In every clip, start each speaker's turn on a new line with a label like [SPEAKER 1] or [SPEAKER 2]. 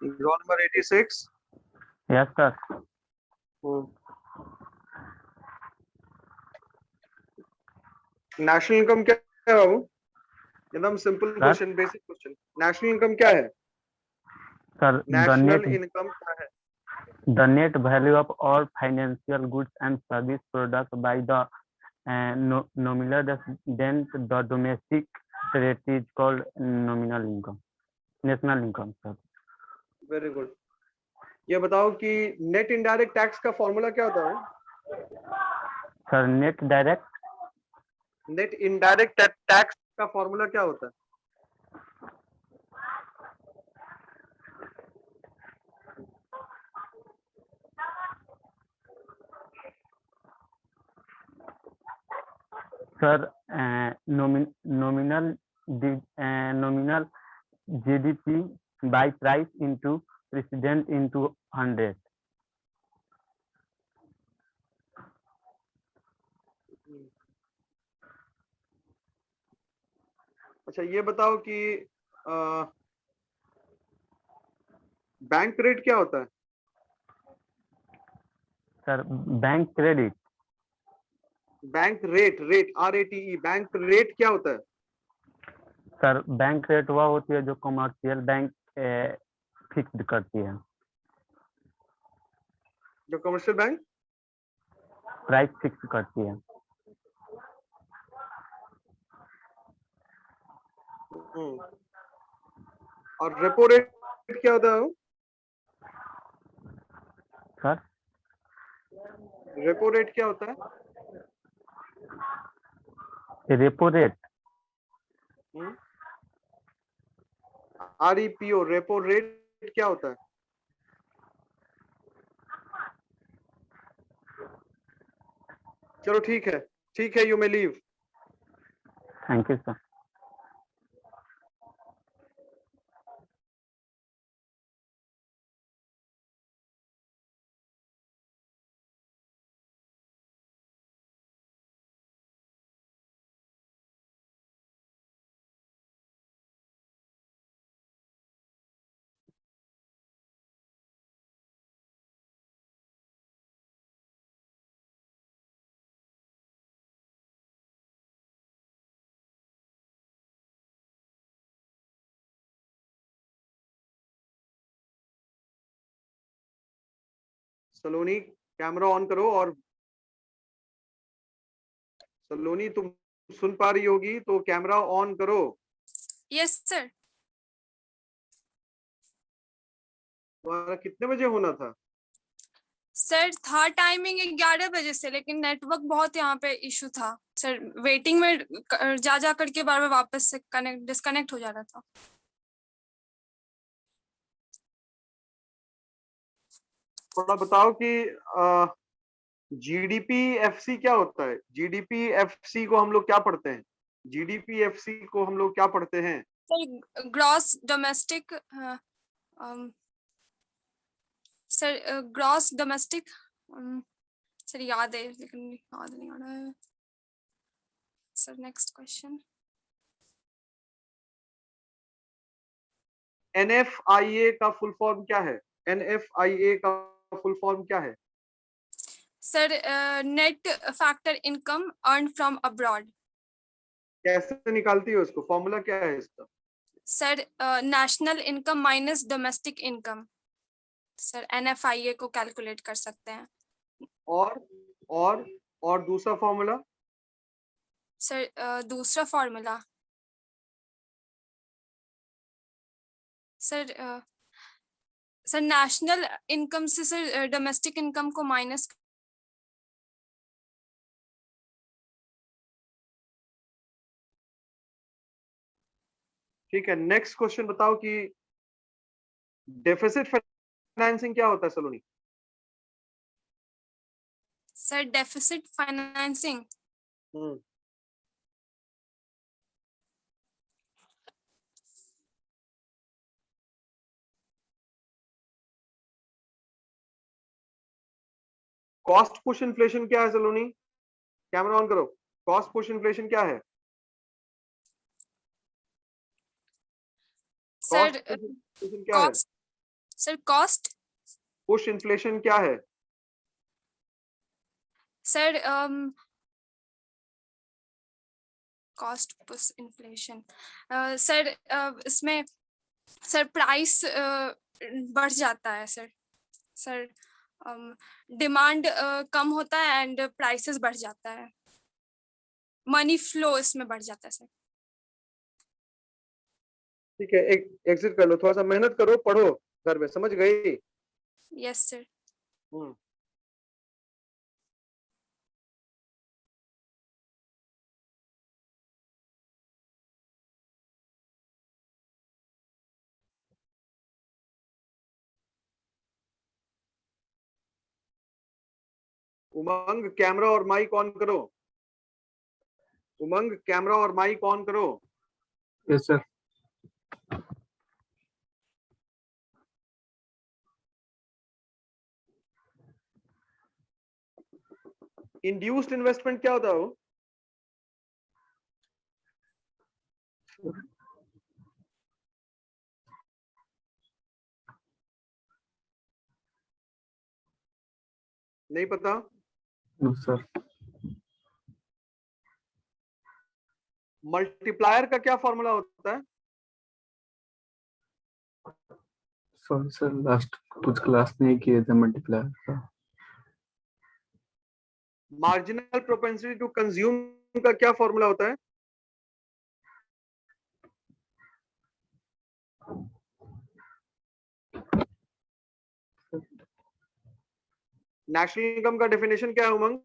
[SPEAKER 1] roll number 86.
[SPEAKER 2] Yes, sir.
[SPEAKER 1] National income क्या है बाबू? एकदम simple question, basic question. National income क्या है?
[SPEAKER 2] Sir,
[SPEAKER 1] नेशनल इनकम क्या है?
[SPEAKER 2] the net value of all financial goods and service products by the nominal then the domestic rate is called nominal income, national income, sir.
[SPEAKER 1] Very good. ये बताओ कि net indirect tax का formula क्या होता है?
[SPEAKER 2] Sir net
[SPEAKER 1] indirect tax का formula क्या होता है?
[SPEAKER 2] Sir nominal GDP by price into precedent into 100.
[SPEAKER 1] अच्छा ये बताओ कि बैंक रेट क्या होता है?
[SPEAKER 2] Sir bank credit.
[SPEAKER 1] Bank rate RATE bank rate क्या होता है?
[SPEAKER 2] सर बैंक रेट वह होती है जो कमर्शियल बैंक फिक्स्ड करती है।
[SPEAKER 1] जो कमर्शियल बैंक
[SPEAKER 2] प्राइस फिक्स करती है।
[SPEAKER 1] और रेपो रेट क्या होता है?
[SPEAKER 2] सर
[SPEAKER 1] रेपो रेट क्या होता है?
[SPEAKER 2] Repo rate
[SPEAKER 1] REPO repo rate क्या होता है? चलो ठीक है, you may leave.
[SPEAKER 2] Thank you sir.
[SPEAKER 1] Saloni camera on करो। और सलोनी तुम सुन पा रही होगी तो कैमरा ऑन करो।
[SPEAKER 3] Yes sir.
[SPEAKER 1] तुम्हारा कितने बजे होना था?
[SPEAKER 3] सर था टाइमिंग 11 बजे से, लेकिन नेटवर्क बहुत यहाँ पे इशू था सर। वेटिंग में जा करके बार बार वापस से डिस्कनेक्ट हो जा रहा था।
[SPEAKER 1] थोड़ा बताओ कि GDP-FC क्या होता है? GDP-FC को हम लोग क्या पढ़ते हैं? GDP-FC को हम लोग क्या पढ़ते हैं?
[SPEAKER 3] Sir gross domestic sir gross domestic sir याद है लेकिन याद नहीं आ रहा है सर। Next question.
[SPEAKER 1] NFIA का फुल फॉर्म क्या है? NFIA का फुल फॉर्म क्या है?
[SPEAKER 3] Sir net factor income earn from abroad.
[SPEAKER 1] कैसे निकालती है उसको? फॉर्मूला क्या है इसका?
[SPEAKER 3] Sir national income minus domestic income. Sir NFIA को कैलकुलेट कर सकते हैं।
[SPEAKER 1] और दूसरा फॉर्मूला?
[SPEAKER 3] सर दूसरा formula sir sir national income से सर डोमेस्टिक इनकम को माइनस।
[SPEAKER 1] ठीक है, नेक्स्ट क्वेश्चन बताओ कि डेफिसिट फाइनेंसिंग क्या होता है Saloni?
[SPEAKER 3] Sir deficit financing
[SPEAKER 1] cost push inflation क्या है सलोनी? कैमरा ऑन करो। कॉस्ट पुश इन्फ्लेशन क्या है?
[SPEAKER 3] सर
[SPEAKER 1] इन्फ्लेशन क्या है?
[SPEAKER 3] Cost sir cost
[SPEAKER 1] push inflation क्या है?
[SPEAKER 3] Sir cost push inflation sir इसमें सर प्राइस बढ़ जाता है सर डिमांड कम होता है एंड प्राइसेस बढ़ जाता है, मनी फ्लो इसमें बढ़ जाता है सर।
[SPEAKER 1] ठीक है, एक एग्जिट कर लो, थोड़ा सा मेहनत करो, पढ़ो घर में, समझ गई?
[SPEAKER 3] Yes sir.
[SPEAKER 1] उमंग कैमरा और माइक ऑन करो। उमंग कैमरा और माइक ऑन करो।
[SPEAKER 4] Yes sir.
[SPEAKER 1] इंड्यूस्ड इन्वेस्टमेंट क्या होता है? वो नहीं पता?
[SPEAKER 4] No sir.
[SPEAKER 1] मल्टीप्लायर का क्या फॉर्मूला होता है?
[SPEAKER 4] सॉरी सर, लास्ट कुछ क्लास नहीं किए थे मल्टीप्लायर का।
[SPEAKER 1] मार्जिनल प्रोपेंसिटी टू कंज्यूम का क्या फॉर्मूला होता है? नेशनल इनकम का डेफिनेशन क्या है उमंग?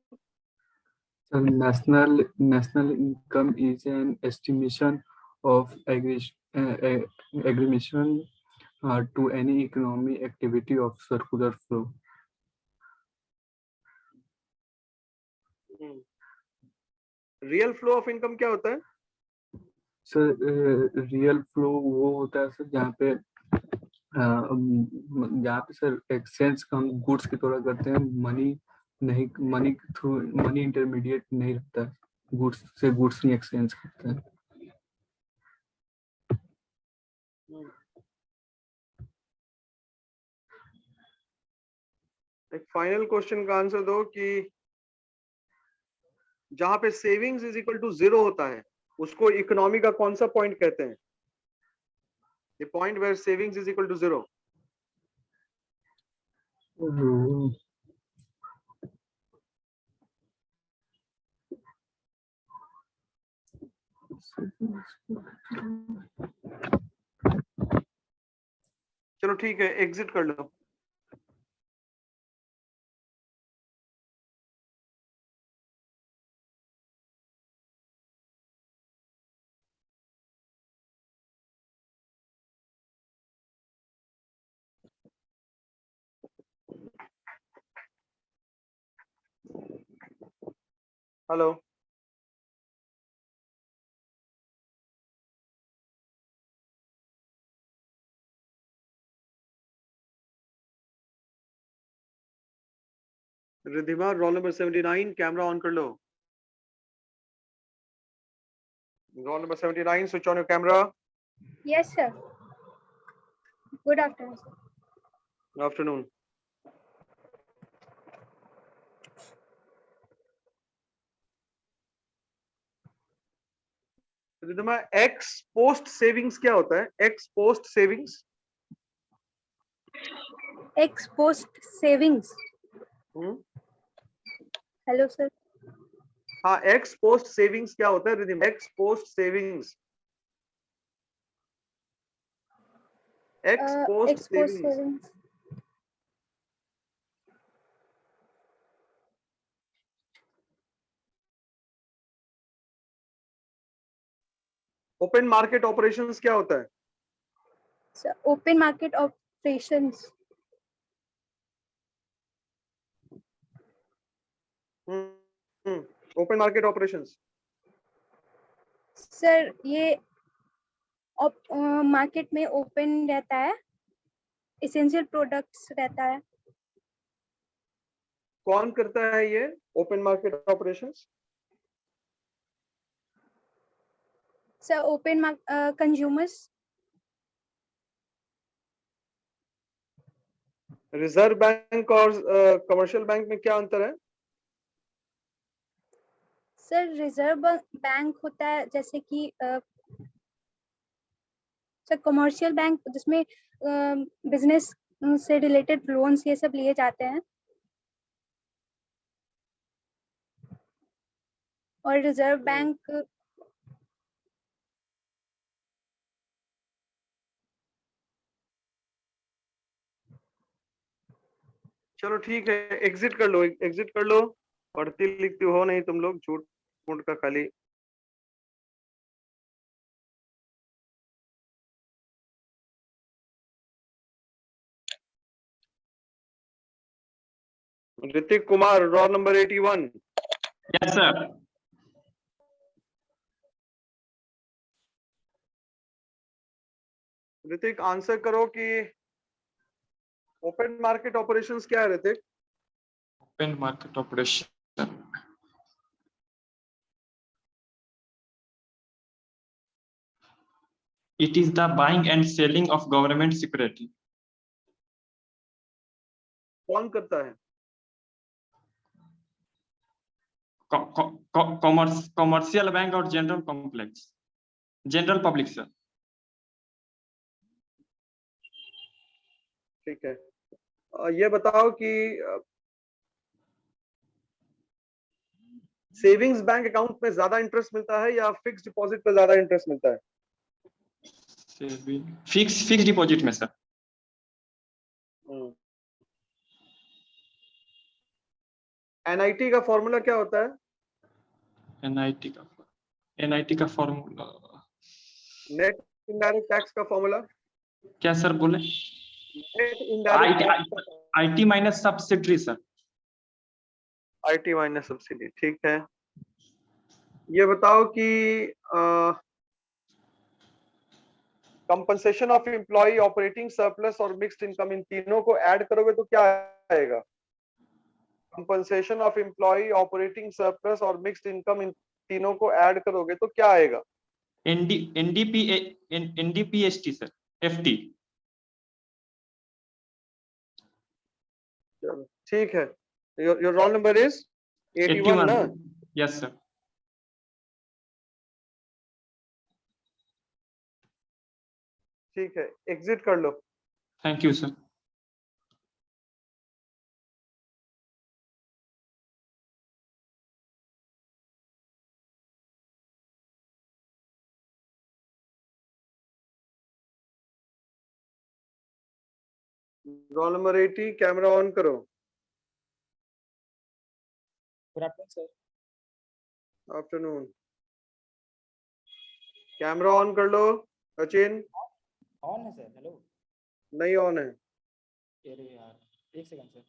[SPEAKER 4] Sir, national income is an estimation of aggregation to any economic activity of circular flow.
[SPEAKER 1] Real flow of income क्या होता है?
[SPEAKER 4] सर रियल फ्लो वो होता है सर जहाँ पे सर एक्सचेंज हम गुड्स के द्वारा करते हैं, मनी थ्रू मनी इंटरमीडिएट नहीं रहता है, गुड्स से गुड्स ही एक्सचेंज करते हैं।
[SPEAKER 1] एक फाइनल क्वेश्चन का आंसर दो कि जहां पे सेविंग्स इज इक्वल टू 0 होता है उसको इकोनॉमी का कौन सा पॉइंट कहते हैं? The point where savings is equal to 0। चलो ठीक है, एग्जिट कर लो। Hello, Ridhima roll number 79 camera on कर लो। Roll number 79 switch on your camera.
[SPEAKER 5] Yes, sir. Good afternoon, sir.
[SPEAKER 1] Good afternoon. Ridhima ex post savings क्या होता है? Ex post savings.
[SPEAKER 5] Ex post savings. Hello, sir.
[SPEAKER 1] हाँ, एक्स पोस्ट सेविंग्स क्या होता है Ridhima? Ex post savings, ex post
[SPEAKER 5] Ex post
[SPEAKER 1] savings.
[SPEAKER 5] savings.
[SPEAKER 1] Open market operations क्या होता है?
[SPEAKER 5] So, open market operations.
[SPEAKER 1] Open market operations.
[SPEAKER 5] Sir ये market में open रहता है, एसेंशियल प्रोडक्ट्स रहता है।
[SPEAKER 1] कौन करता है ये open market operations?
[SPEAKER 5] Sir open consumers.
[SPEAKER 1] Reserve bank और कमर्शियल बैंक में क्या अंतर है?
[SPEAKER 5] सर रिजर्व बैंक होता है जैसे कि सर कमर्शियल बैंक जिसमें बिजनेस से रिलेटेड लोन्स ये सब लिए जाते हैं, और रिजर्व बैंक
[SPEAKER 1] चलो ठीक है, एग्जिट कर लो, एग्जिट कर लो। पढ़ती लिखती हो नहीं तुम लोग, झूठ मूठ का खाली। Hrithik Kumar, roll number 81।
[SPEAKER 6] Yes, sir.
[SPEAKER 1] Hrithik answer करो कि ओपन मार्केट ऑपरेशंस क्या है Hrithik?
[SPEAKER 6] Open market operation. It is the buying and selling of government security.
[SPEAKER 1] कौन करता है?
[SPEAKER 6] Commercial bank और general complex. General public, sir.
[SPEAKER 1] ठीक है, ये बताओ कि सेविंग्स बैंक अकाउंट में ज्यादा इंटरेस्ट मिलता है या फिक्स डिपॉजिट पे ज्यादा इंटरेस्ट मिलता है?
[SPEAKER 6] फिक्स डिपॉजिट में, सर।
[SPEAKER 1] एनआईटी का फॉर्मूला क्या होता है?
[SPEAKER 6] एनआईटी का फॉर्मूला
[SPEAKER 1] नेट इनडायरेक्ट टैक्स का फॉर्मूला
[SPEAKER 6] क्या सर बोले?
[SPEAKER 1] Net indirect
[SPEAKER 6] IT minus subsidy, sir.
[SPEAKER 1] IT minus subsidy, ठीक है। ये बताओ कि compensation of employ, operating surplus और मिक्स्ड इनकम, इन तीनों को ऐड करोगे तो क्या आएगा? Compensation of employ, operating surplus और मिक्स्ड इनकम, इन तीनों को ऐड करोगे तो क्या आएगा?
[SPEAKER 6] NDPST, sir. एफटी।
[SPEAKER 1] चलो ठीक है, योर रोल नंबर इज 81 ना?
[SPEAKER 6] Yes sir.
[SPEAKER 1] ठीक है, एग्जिट कर लो।
[SPEAKER 6] Thank you sir.
[SPEAKER 1] Roll number 80, camera on करो।
[SPEAKER 7] Good afternoon sir.
[SPEAKER 1] Afternoon, camera on कर लो। सचिन,
[SPEAKER 7] ऑन है सर। हेलो।
[SPEAKER 1] नहीं ऑन है।
[SPEAKER 7] अरे यार, एक second sir.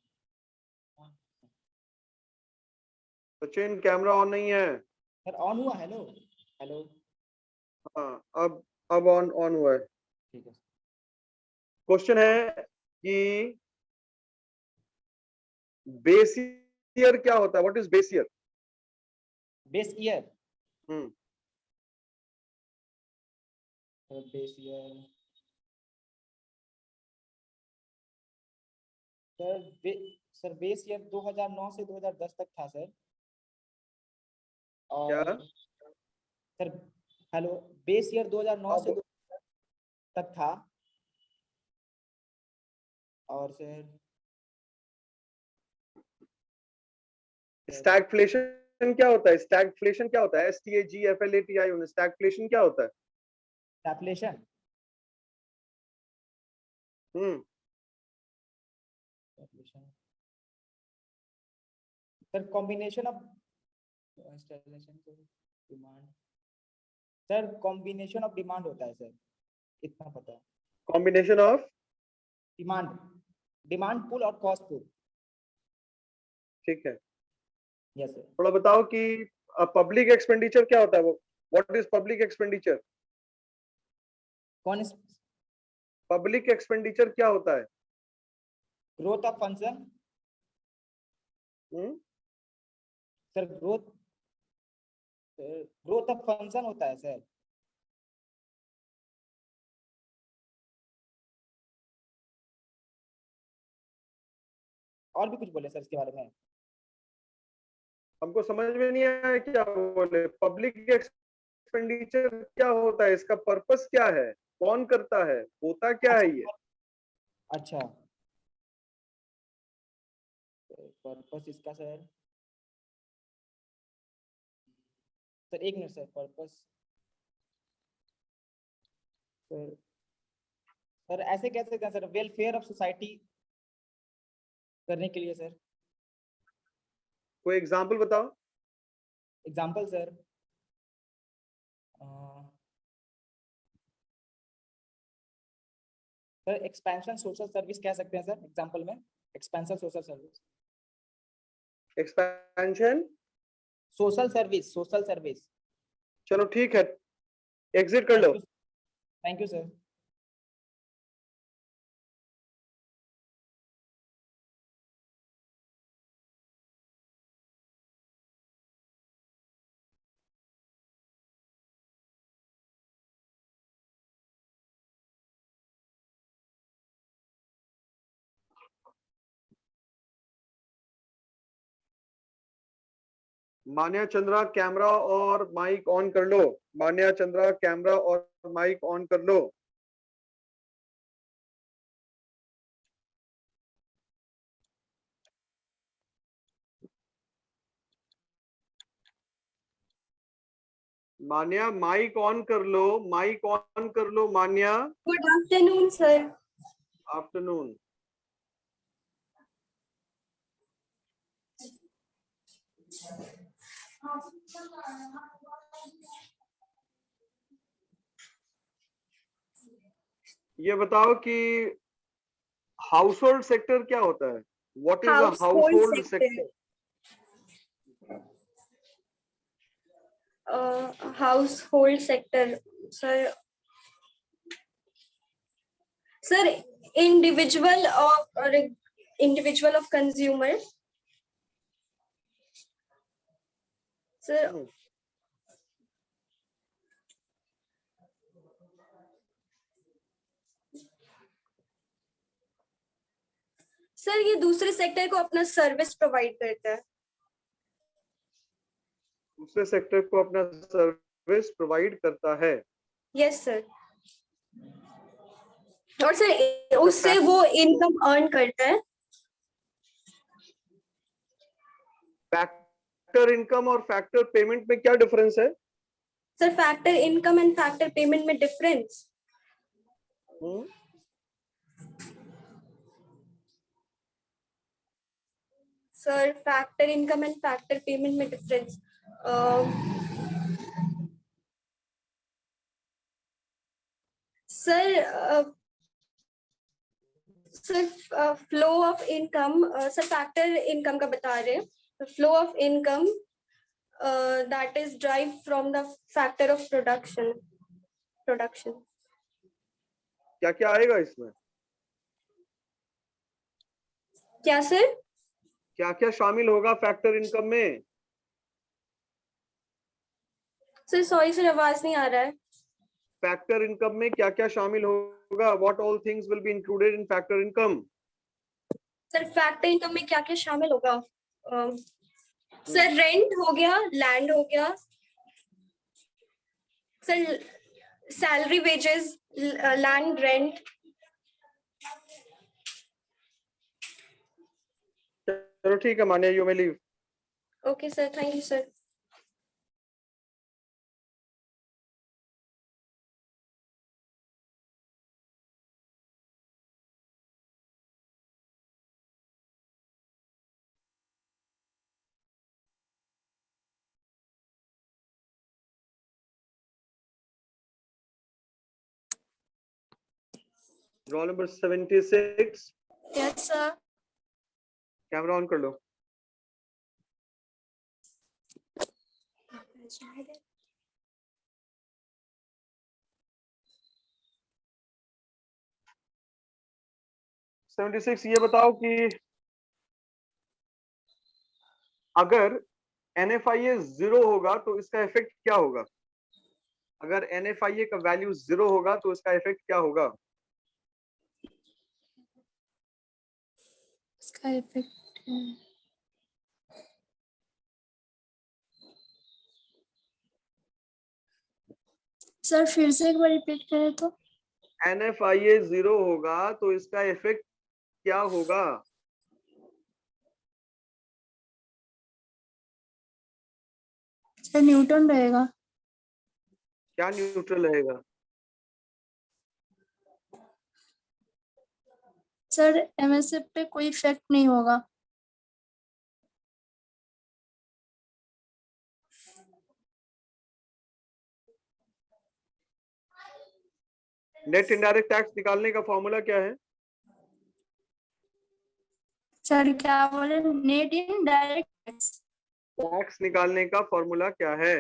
[SPEAKER 1] Sachin camera on नहीं है।
[SPEAKER 7] सर ऑन हुआ। Hello hello.
[SPEAKER 1] हाँ, अब ऑन हुआ है।
[SPEAKER 7] ठीक है।
[SPEAKER 1] क्वेश्चन है कि बेस ईयर क्या होता है? What is base year?
[SPEAKER 7] Base year.
[SPEAKER 1] Hmm,
[SPEAKER 7] base year sir base year 2009 से 2010 तक था सर। और
[SPEAKER 1] क्या?
[SPEAKER 7] सर हेलो, बेस ईयर 2009 से 2010 तक था। और सर
[SPEAKER 1] स्टैगफ्लेशन क्या होता है? स्टैगफ्लेशन क्या होता है? STAGFLATION, स्टैगफ्लेशन क्या होता है?
[SPEAKER 7] Stagflation. Sir combination of demand. Sir combination of demand होता है सर, इतना पता है।
[SPEAKER 1] कॉम्बिनेशन ऑफ
[SPEAKER 7] डिमांड पुल और कॉस्ट पुल।
[SPEAKER 1] ठीक है,
[SPEAKER 7] यस सर।
[SPEAKER 1] थोड़ा बताओ कि पब्लिक एक्सपेंडिचर क्या होता है? वो व्हाट इज पब्लिक एक्सपेंडिचर?
[SPEAKER 7] कौन इस
[SPEAKER 1] पब्लिक एक्सपेंडिचर क्या होता है?
[SPEAKER 7] Growth of function sir. Growth of function होता है सर। और भी कुछ बोले सर इसके बारे में?
[SPEAKER 1] हमको समझ में नहीं आया क्या बोले। पब्लिक एक्सपेंडिचर क्या होता है, इसका पर्पस क्या है, कौन करता है, होता क्या है ये?
[SPEAKER 7] अच्छा, पर्पस इसका सर एक मिनट सर। पर्पस सर ऐसे कह सकते हैं सर, वेलफेयर ऑफ सोसाइटी करने के लिए सर।
[SPEAKER 1] कोई एग्जांपल बताओ।
[SPEAKER 7] Example sir, sir expansion social service कह सकते हैं सर एग्जांपल में। Expansion social service,
[SPEAKER 1] expansion
[SPEAKER 7] social service.
[SPEAKER 1] चलो ठीक है, एग्जिट कर लो।
[SPEAKER 7] Thank you sir.
[SPEAKER 1] Manya Chandra camera और माइक ऑन कर लो। मान्या चंद्रा कैमरा और माइक ऑन कर लो। मान्या माइक ऑन कर लो, माइक ऑन कर लो Manya.
[SPEAKER 8] Good afternoon sir.
[SPEAKER 1] Afternoon. ये बताओ कि हाउस होल्ड सेक्टर क्या होता है? What is a household sector?
[SPEAKER 8] Household sector sir individual of consumer sir. Sir ये दूसरे सेक्टर को अपना सर्विस प्रोवाइड करता है।
[SPEAKER 1] दूसरे सेक्टर को अपना सर्विस प्रोवाइड करता है।
[SPEAKER 8] Yes sir. और सर उससे वो इनकम अर्न करता है।
[SPEAKER 1] फैक्टर इनकम और फैक्टर पेमेंट में क्या डिफरेंस है?
[SPEAKER 8] Sir factor income and factor payment में difference, sir factor income and factor payment में difference sir flow of income, sir factor income का बता रहे हैं। Flow of income that is derived from the factor of production.
[SPEAKER 1] क्या क्या आएगा इसमें?
[SPEAKER 8] क्या सर?
[SPEAKER 1] क्या क्या शामिल होगा फैक्टर इनकम में?
[SPEAKER 8] सर सॉरी सर, आवाज नहीं आ रहा है।
[SPEAKER 1] फैक्टर इनकम में क्या क्या शामिल होगा? What all things will be included in factor income?
[SPEAKER 8] Sir factor income में क्या क्या शामिल होगा? सर रेंट हो गया, लैंड हो गया, sir salary, wages, land rent.
[SPEAKER 1] चलो ठीक है Manya, you may leave.
[SPEAKER 8] Okay sir, thank you sir.
[SPEAKER 1] Roll number 76।
[SPEAKER 8] Yes sir.
[SPEAKER 1] Camera on कर लो। ये बताओ कि अगर NFIA 0 होगा तो इसका इफेक्ट क्या होगा? अगर NFIA का वैल्यू 0 होगा तो इसका इफेक्ट क्या होगा?
[SPEAKER 8] इसका इफेक्ट
[SPEAKER 9] सर फिर से एक बार रिपीट करें तो।
[SPEAKER 1] NFIA 0 होगा तो इसका इफेक्ट क्या होगा?
[SPEAKER 9] सर न्यूटन रहेगा।
[SPEAKER 1] क्या न्यूट्रल रहेगा?
[SPEAKER 9] सर MSF पे कोई इफेक्ट नहीं होगा।
[SPEAKER 1] नेट इनडायरेक्ट टैक्स निकालने का फॉर्मूला क्या है?
[SPEAKER 9] सर क्या बोले? Net in direct tax.
[SPEAKER 1] Tax निकालने का फॉर्मूला क्या है?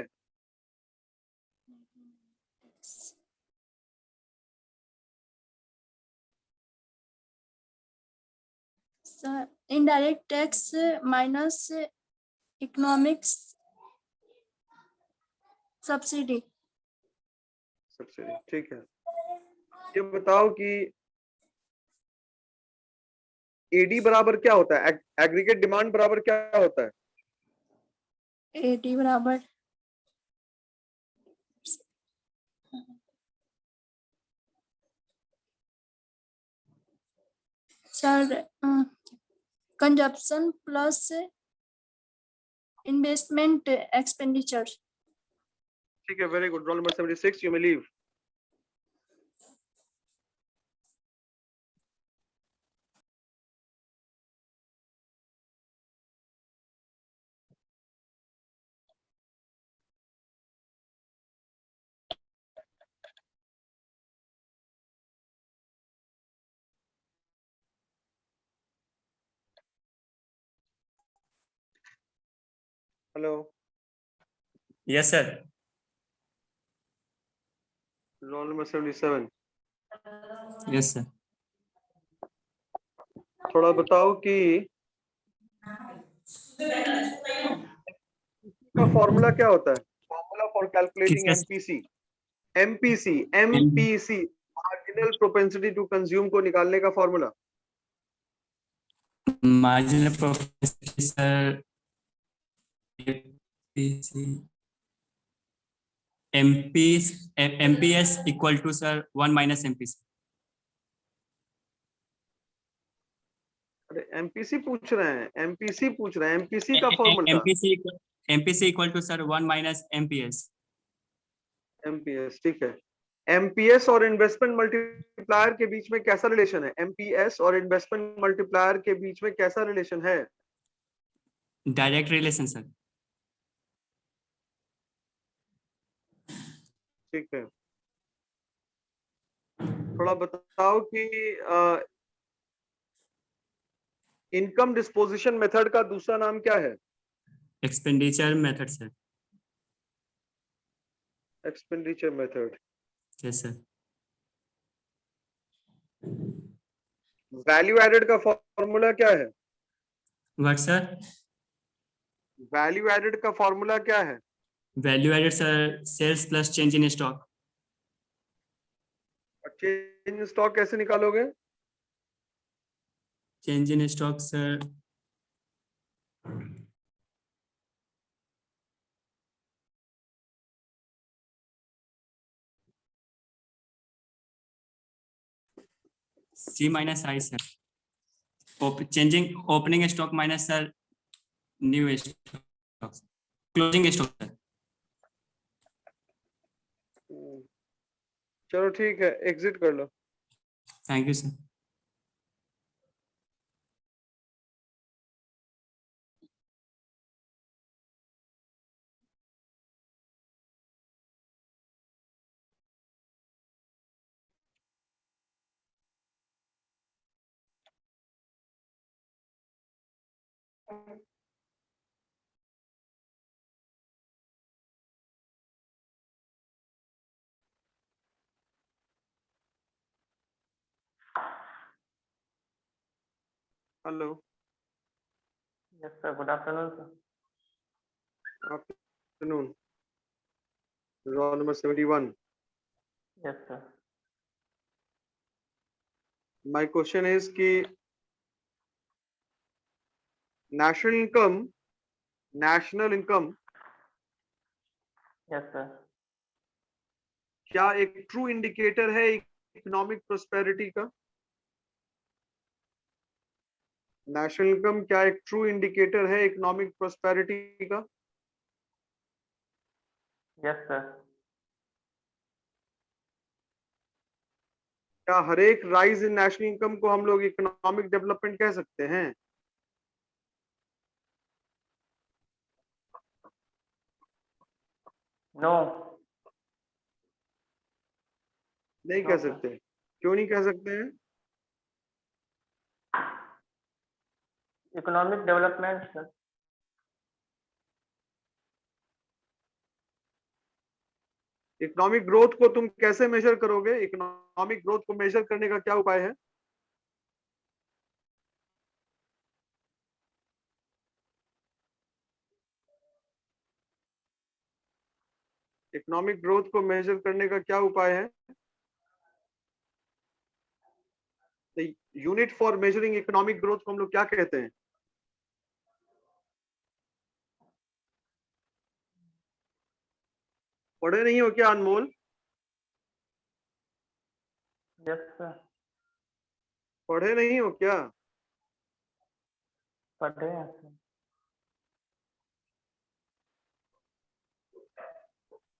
[SPEAKER 9] Sir indirect tax minus economics subsidy.
[SPEAKER 1] Subsidy, ठीक है। ये बताओ कि एडी बराबर क्या होता है? एग्रीगेट डिमांड बराबर क्या होता है?
[SPEAKER 9] AD बराबर sir consumption plus investment expenditure.
[SPEAKER 1] ठीक है, very good. Role number 76, you may leave. Hello.
[SPEAKER 6] Yes, sir.
[SPEAKER 1] Roll number 77,
[SPEAKER 6] Yes, sir.
[SPEAKER 1] थोड़ा बताओ कि का फॉर्मूला क्या होता है? फॉर्मूला फॉर कैलकुलेटिंग
[SPEAKER 6] किसका?
[SPEAKER 1] MPC. MPC marginal propensity to consume को निकालने का formula.
[SPEAKER 6] Marginal profit, sir. MPS equal to, sir, 1 minus MPC.
[SPEAKER 1] अरे एमपीसी पूछ रहे हैं, एमपीसी पूछ रहे हैं, एमपीसी का formula.
[SPEAKER 6] MPC equal to, sir, 1 minus MPS.
[SPEAKER 1] MPS, ठीक है। एमपीएस और इन्वेस्टमेंट मल्टीप्लायर के बीच में कैसा रिलेशन है? एमपीएस और इन्वेस्टमेंट मल्टीप्लायर के बीच में कैसा रिलेशन है?
[SPEAKER 6] Direct relation, sir.
[SPEAKER 1] ठीक है। थोड़ा बताओ कि इनकम डिस्पोजिशन मेथड का दूसरा नाम क्या है?
[SPEAKER 6] Expenditure method, sir.
[SPEAKER 1] Expenditure method.
[SPEAKER 6] Yes, sir.
[SPEAKER 1] Value added का फॉर्मूला क्या है?
[SPEAKER 6] What, sir?
[SPEAKER 1] वैल्यू एडेड का फॉर्मूला क्या है?
[SPEAKER 6] Value added, sir, sales plus change in stock.
[SPEAKER 1] Change in stock कैसे निकालोगे?
[SPEAKER 6] Change in stock, sir. C minus I, sir. Changing opening stock minus, sir, new stock. Closing stock, sir.
[SPEAKER 1] चलो ठीक है, exit कर लो।
[SPEAKER 6] Thank you, sir.
[SPEAKER 1] Hello.
[SPEAKER 2] Yes, sir. Good afternoon, sir.
[SPEAKER 1] Afternoon. Roll number 71।
[SPEAKER 2] Yes, sir.
[SPEAKER 1] My question is कि national income
[SPEAKER 2] Yes, sir.
[SPEAKER 1] क्या एक true indicator है economic prosperity का? National income क्या एक ट्रू इंडिकेटर है इकोनॉमिक प्रोस्पेरिटी का?
[SPEAKER 2] Yes, sir.
[SPEAKER 1] क्या हर एक राइज इन नेशनल इनकम को हम लोग इकोनॉमिक डेवलपमेंट कह सकते हैं?
[SPEAKER 2] No.
[SPEAKER 1] नहीं
[SPEAKER 2] No,
[SPEAKER 1] कह
[SPEAKER 2] sir.
[SPEAKER 1] सकते। क्यों नहीं कह सकते हैं?
[SPEAKER 2] Economic development, sir.
[SPEAKER 1] Economic growth को तुम कैसे मेजर करोगे? इकोनॉमिक ग्रोथ को मेजर करने का क्या उपाय है? इकोनॉमिक ग्रोथ को मेजर करने का क्या उपाय है? Unit for measuring economic growth को हम लोग क्या कहते हैं? पढ़े नहीं हो क्या अनमोल?
[SPEAKER 2] Yes, sir.
[SPEAKER 1] पढ़े नहीं हो क्या?
[SPEAKER 2] पढ़े हैं, sir.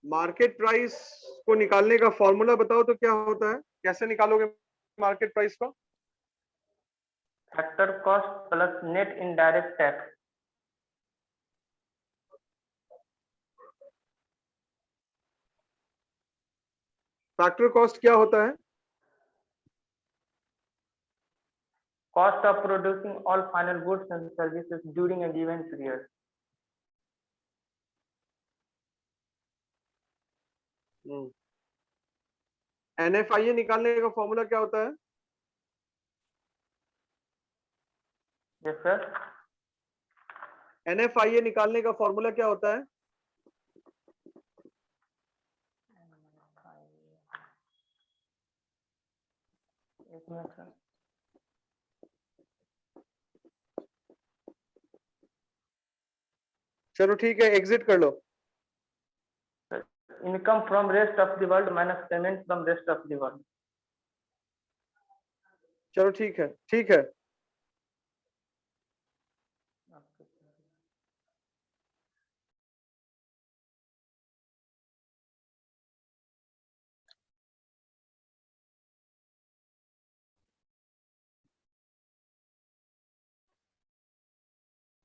[SPEAKER 1] मार्केट प्राइस को निकालने का फॉर्मूला बताओ तो क्या होता है? कैसे निकालोगे मार्केट प्राइस को?
[SPEAKER 2] Factor cost plus net indirect tax.
[SPEAKER 1] Factor cost क्या होता है?
[SPEAKER 2] Cost of producing all final goods and services during a given period.
[SPEAKER 1] NFIA निकालने का फॉर्मूला क्या होता है?
[SPEAKER 2] Yes, sir.
[SPEAKER 1] NFIA निकालने का फॉर्मूला क्या होता है?
[SPEAKER 2] एक मिनट, sir.
[SPEAKER 1] चलो ठीक है, एग्जिट कर लो।
[SPEAKER 2] Income from rest of the world minus payment from rest of the world.
[SPEAKER 1] चलो ठीक है, ठीक है।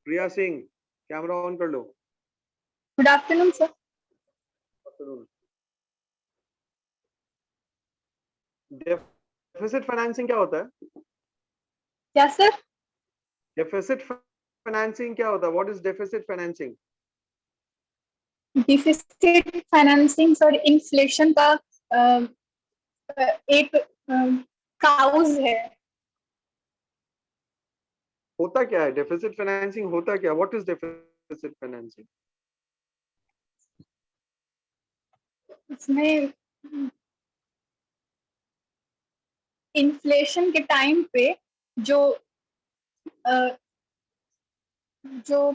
[SPEAKER 1] प्रिया सिंह, कैमरा ऑन कर लो।
[SPEAKER 9] Good afternoon sir.
[SPEAKER 1] Deficit financing क्या होता है?
[SPEAKER 9] क्या सर?
[SPEAKER 1] डेफिसिट फाइनेंसिंग क्या होता है? What is deficit financing?
[SPEAKER 9] Deficit financing sir inflation का एक काउज है।
[SPEAKER 1] होता क्या है डेफिसिट फाइनेंसिंग? होता क्या? What is deficit financing?
[SPEAKER 9] इसमें इन्फ्लेशन के टाइम पे जो जो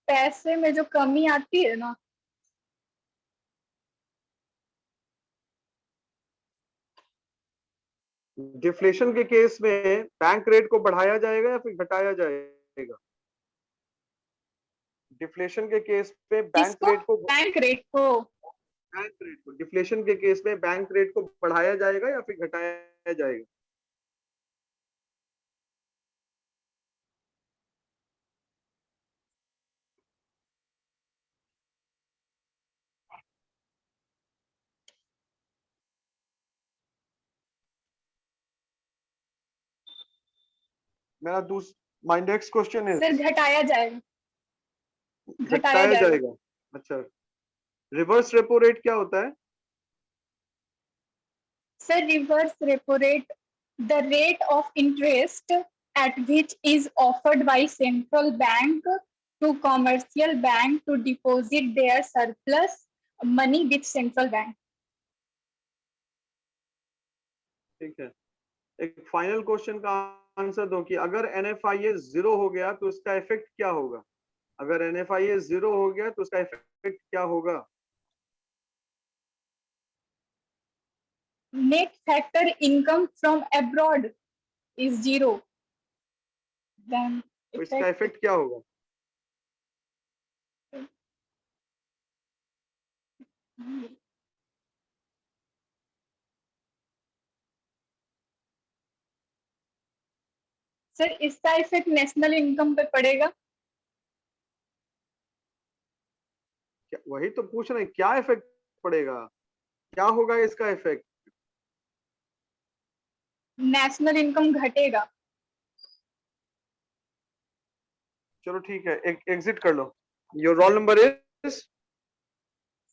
[SPEAKER 9] पैसे में जो कमी आती है ना,
[SPEAKER 1] डिफ्लेशन के केस में बैंक रेट को बढ़ाया जाएगा या फिर घटाया जाएगा? डिफ्लेशन के केस में बैंक रेट को डिफ्लेशन के केस में बैंक रेट को बढ़ाया जाएगा या फिर घटाया जाएगा? मेरा माय नेक्स्ट क्वेश्चन है
[SPEAKER 9] सर घटाया जाएगा।
[SPEAKER 1] घटाया जाएगा। अच्छा, रिवर्स रेपो रेट क्या होता है?
[SPEAKER 9] Sir reverse repo rate the rate of interest at which is offered by central bank to commercial bank to deposit their surplus money with central bank.
[SPEAKER 1] ठीक है, एक फाइनल क्वेश्चन का answer दो कि अगर NFIA 0 हो गया तो इसका इफेक्ट क्या होगा। अगर NFIA 0 हो गया तो उसका इफेक्ट क्या होगा।
[SPEAKER 9] Net factor income from abroad is 0. Then
[SPEAKER 1] तो इसका
[SPEAKER 9] effect
[SPEAKER 1] इफेक्ट क्या होगा।
[SPEAKER 9] सर इसका इफेक्ट नेशनल इनकम पे पड़ेगा।
[SPEAKER 1] वही तो पूछ रहे हैं, क्या इफेक्ट पड़ेगा, क्या होगा इसका इफेक्ट।
[SPEAKER 9] नेशनल इनकम घटेगा।
[SPEAKER 1] चलो ठीक है, एग्जिट कर लो। Your roll number is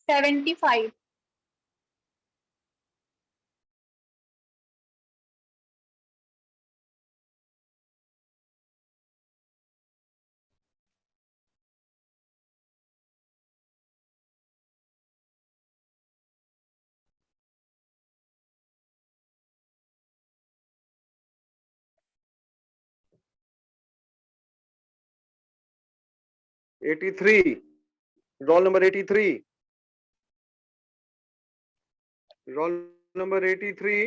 [SPEAKER 9] 75।
[SPEAKER 1] Eighty three, roll number 83, roll number 83,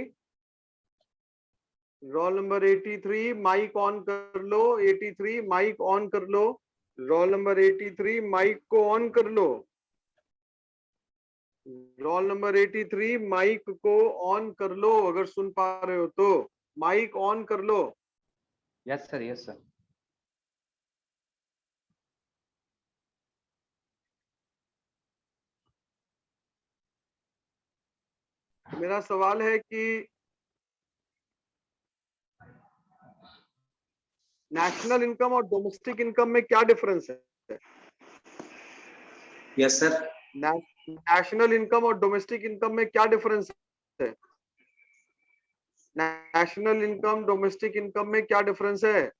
[SPEAKER 1] roll number 83 mic on कर लो। 83 माइक ऑन कर लो। रोल नंबर 83 माइक को ऑन कर लो। रोल नंबर 83 माइक को ऑन कर लो, अगर सुन पा रहे हो तो माइक ऑन कर लो।
[SPEAKER 10] Yes sir, yes sir.
[SPEAKER 1] मेरा सवाल है कि नेशनल इनकम और डोमेस्टिक इनकम में क्या डिफरेंस है।
[SPEAKER 10] Yes sir.
[SPEAKER 1] नेशनल इनकम और डोमेस्टिक इनकम में क्या डिफरेंस है। नेशनल इनकम डोमेस्टिक इनकम में क्या डिफरेंस है।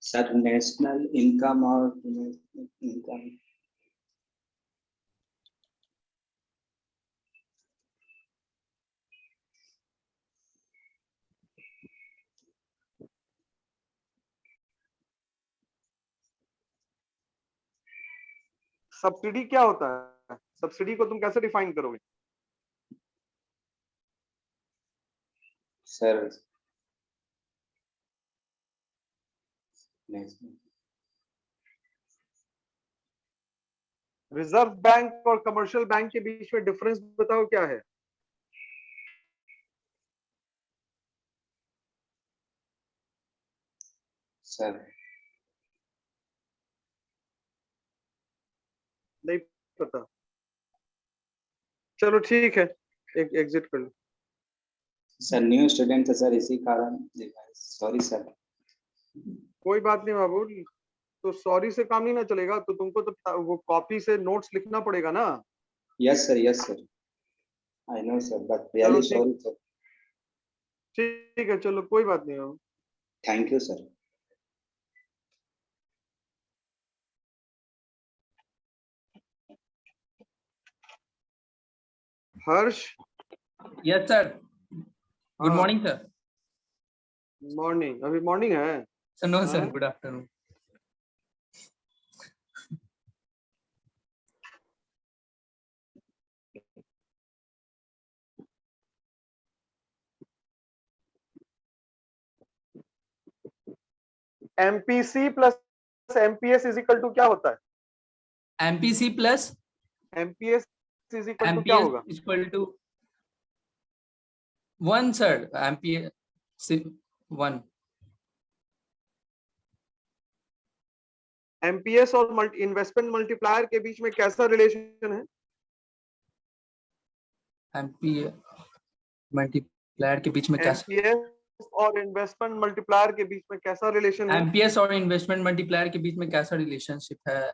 [SPEAKER 10] सर नेशनल इनकम और डोमेस्टिक इनकम,
[SPEAKER 1] सब्सिडी क्या होता है, सब्सिडी को तुम कैसे डिफाइन करोगे।
[SPEAKER 10] सर नेशनल,
[SPEAKER 1] रिजर्व बैंक और कमर्शियल बैंक के बीच में डिफरेंस बताओ क्या है।
[SPEAKER 10] सर
[SPEAKER 1] नहीं पता, चलो ठीक है, एग्जिट कर लो।
[SPEAKER 10] सर न्यू स्टूडेंट है सर, इसी कारण सॉरी सर।
[SPEAKER 1] कोई बात नहीं बाबू, तो सॉरी से काम नहीं ना चलेगा, तो तुमको तो वो कॉपी से नोट्स लिखना पड़ेगा ना।
[SPEAKER 10] Yes sir, yes sir, I know sir, but really sorry sir.
[SPEAKER 1] ठीक है, चलो कोई बात नहीं बाबू।
[SPEAKER 10] Thank you sir.
[SPEAKER 1] Harsh.
[SPEAKER 11] Yes sir, good morning sir.
[SPEAKER 1] Morning, अभी मॉर्निंग है
[SPEAKER 11] sir. No sir, good afternoon.
[SPEAKER 1] MPC plus MPS is equal to क्या होता है।
[SPEAKER 11] MPC plus
[SPEAKER 1] MPS is equal to क्या होगा।
[SPEAKER 11] Equal to 1 sir. MPS 1।
[SPEAKER 1] MPS और investment multiplier के बीच में कैसा रिलेशन है।
[SPEAKER 11] एमपीएस मल्टीप्लायर के बीच में कैसा,
[SPEAKER 1] एमपीएस और इन्वेस्टमेंट मल्टीप्लायर के बीच में कैसा रिलेशन है।
[SPEAKER 11] एमपीएस और इन्वेस्टमेंट मल्टीप्लायर के बीच में कैसा रिलेशनशिप है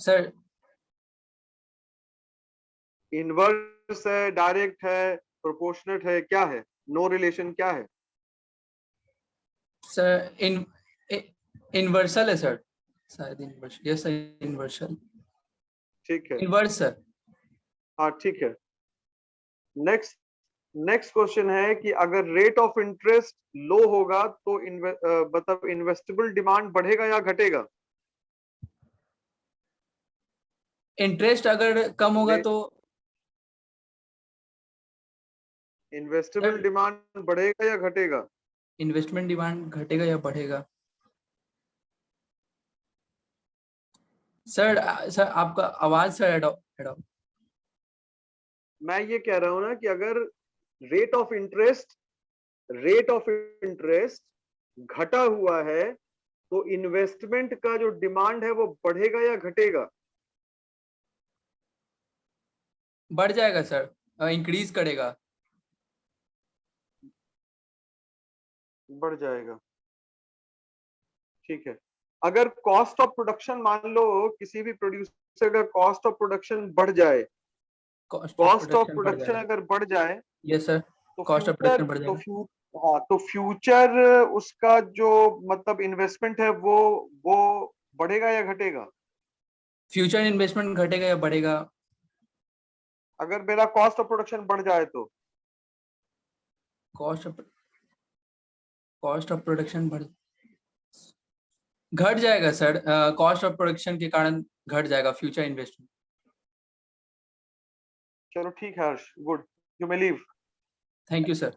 [SPEAKER 11] सर।
[SPEAKER 1] इनवर्स है, डायरेक्ट है, प्रोपोर्शनेट है, क्या है, नो रिलेशन क्या है।
[SPEAKER 11] सर इनवर्सल है सर, शायद इनवर्स। Yes sir, इनवर्सल।
[SPEAKER 1] ठीक है,
[SPEAKER 11] इनवर्स सर।
[SPEAKER 1] हाँ ठीक है। नेक्स्ट नेक्स्ट क्वेश्चन है कि अगर रेट ऑफ इंटरेस्ट लो होगा तो मतलब इन्वेस्टेबल डिमांड बढ़ेगा या घटेगा?
[SPEAKER 11] इंटरेस्ट अगर कम होगा तो
[SPEAKER 1] इन्वेस्टेबल डिमांड बढ़ेगा या घटेगा?
[SPEAKER 11] इन्वेस्टमेंट डिमांड घटेगा या बढ़ेगा? सर सर आपका आवाज सर एडो
[SPEAKER 1] मैं ये कह रहा हूं ना कि अगर रेट ऑफ इंटरेस्ट घटा हुआ है तो इन्वेस्टमेंट का जो डिमांड है वो बढ़ेगा या घटेगा?
[SPEAKER 11] बढ़ जाएगा सर, इंक्रीज करेगा।
[SPEAKER 1] बढ़ जाएगा, ठीक है। अगर कॉस्ट ऑफ प्रोडक्शन, मान लो किसी भी प्रोड्यूसर का कॉस्ट ऑफ प्रोडक्शन बढ़ जाए, कॉस्ट ऑफ प्रोडक्शन अगर बढ़ जाए,
[SPEAKER 11] यस सर,
[SPEAKER 1] तो
[SPEAKER 11] कॉस्ट ऑफ प्रोडक्शन बढ़ जाएगा।
[SPEAKER 1] हाँ, तो फ्यूचर उसका जो मतलब इन्वेस्टमेंट है वो बढ़ेगा या घटेगा?
[SPEAKER 11] फ्यूचर इन्वेस्टमेंट घटेगा या बढ़ेगा?
[SPEAKER 1] अगर मेरा कॉस्ट ऑफ प्रोडक्शन बढ़ जाए तो
[SPEAKER 11] कॉस्ट ऑफ प्रोडक्शन घट जाएगा सर, कॉस्ट ऑफ प्रोडक्शन के कारण घट जाएगा फ्यूचर इन्वेस्टमेंट।
[SPEAKER 1] चलो ठीक है Harsh, good, you may leave.
[SPEAKER 11] Thank you sir.